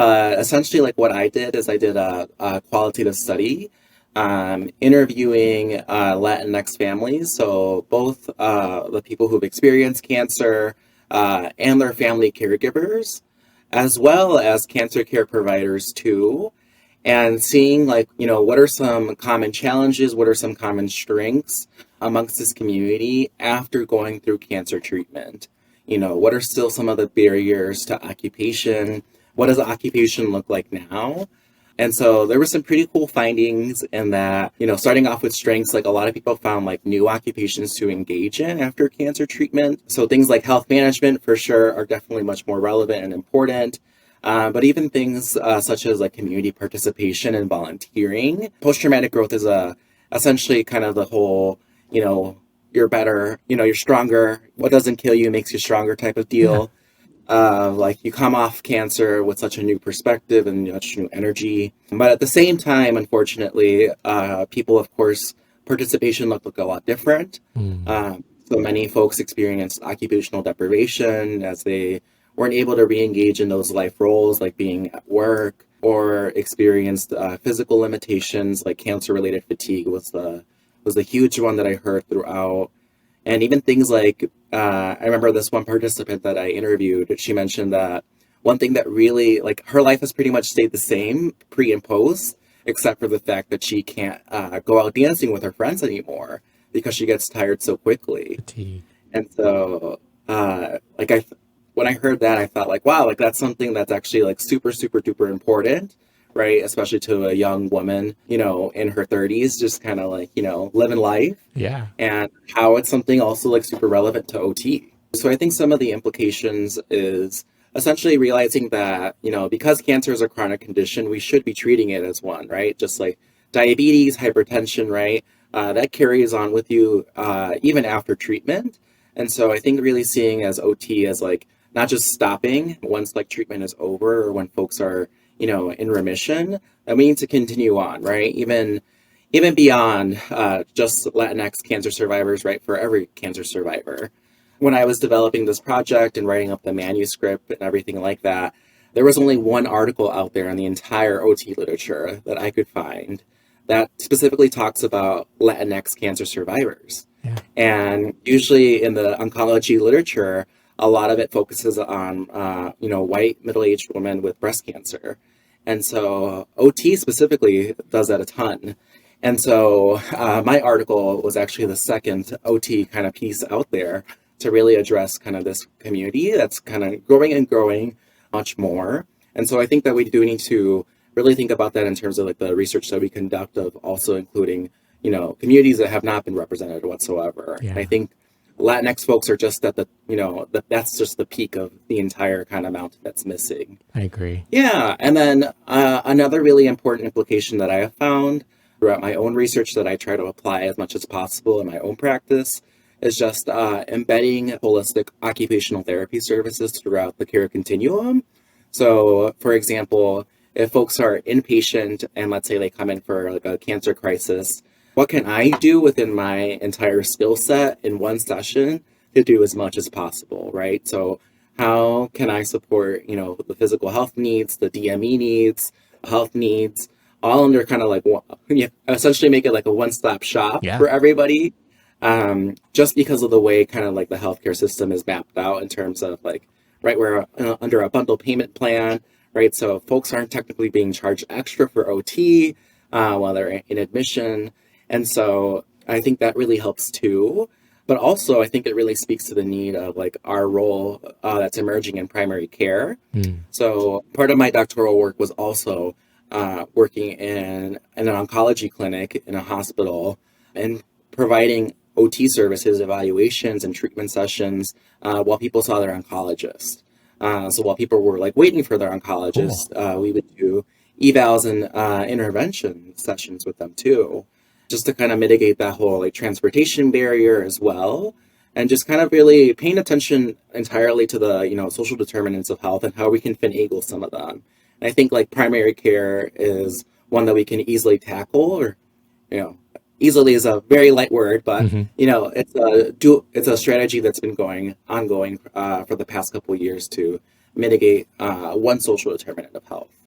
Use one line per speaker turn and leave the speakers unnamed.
Essentially, like what I did is I did a qualitative study interviewing Latinx families. So both the people who've experienced cancer and their family caregivers, as well as cancer care providers too, and seeing like, what are some common challenges, what are some common strengths amongst this community after going through cancer treatment. What are still some of the barriers to occupation? What does occupation look like now? And so there were some pretty cool findings in that, starting off with strengths, like a lot of people found like new occupations to engage in after cancer treatment. So things like health management for sure are definitely much more relevant and important. But even things such as like community participation and volunteering. Post-traumatic growth is essentially kind of the whole, you're better, you're stronger. What doesn't kill you makes you stronger type of deal. Like you come off cancer with such a new perspective and such new energy. But at the same time, unfortunately, people, of course, participation looked a lot different. So many folks experienced occupational deprivation as they weren't able to re-engage in those life roles like being at work, or experienced physical limitations like cancer-related fatigue was the huge one that I heard throughout. And even things like, I remember this one participant that I interviewed, she mentioned that one thing that really, like, her life has pretty much stayed the same pre and post, except for the fact that she can't go out dancing with her friends anymore because she gets tired so quickly.
Fatigue.
And so, when I heard that, I thought like, wow, like that's something that's actually like super, super duper important, right? Especially to a young woman, in her 30s, just kind of like, living life.
Yeah.
And how it's something also like super relevant to OT. So I think some of the implications is essentially realizing that, because cancer is a chronic condition, we should be treating it as one, right? Just like diabetes, hypertension, right? That carries on with you even after treatment. And so I think really seeing as OT as like not just stopping once like treatment is over or when folks are, in remission, that we need to continue on, right? Even beyond just Latinx cancer survivors, right? For every cancer survivor. When I was developing this project and writing up the manuscript and everything like that, there was only one article out there in the entire OT literature that I could find that specifically talks about Latinx cancer survivors.
Yeah.
And usually in the oncology literature, a lot of it focuses on, white middle-aged women with breast cancer. And so OT specifically does that a ton. And so my article was actually the second OT kind of piece out there to really address kind of this community that's kind of growing and growing much more. And so I think that we do need to really think about that in terms of like the research that we conduct of also including, communities that have not been represented whatsoever.
Yeah.
And I think Latinx folks are just at that's just the peak of the entire kind of mountain that's missing.
I agree.
Yeah. And then another really important implication that I have found throughout my own research that I try to apply as much as possible in my own practice is just embedding holistic occupational therapy services throughout the care continuum. So, for example, if folks are inpatient and let's say they come in for like a cancer crisis, what can I do within my entire skill set in one session to do as much as possible, right? So how can I support, the physical health needs, the DME needs, health needs, all under kind of like, essentially make it like a one-stop shop for everybody. Just because of the way kind of like the healthcare system is mapped out in terms of like, right, we're under a bundle payment plan, right? So folks aren't technically being charged extra for OT while they're in admission. And so I think that really helps too. But also I think it really speaks to the need of like our role that's emerging in primary care. So part of my doctoral work was also working in an oncology clinic in a hospital and providing OT services, evaluations, and treatment sessions while people saw their oncologist. So while people were like waiting for their oncologist, we would do evals and intervention sessions with them too, just to kind of mitigate that whole like transportation barrier as well. And just kind of really paying attention entirely to the, social determinants of health and how we can finagle some of them. And I think like primary care is one that we can easily tackle, or, easily is a very light word, but it's a strategy that's been ongoing for the past couple of years to mitigate one social determinant of health.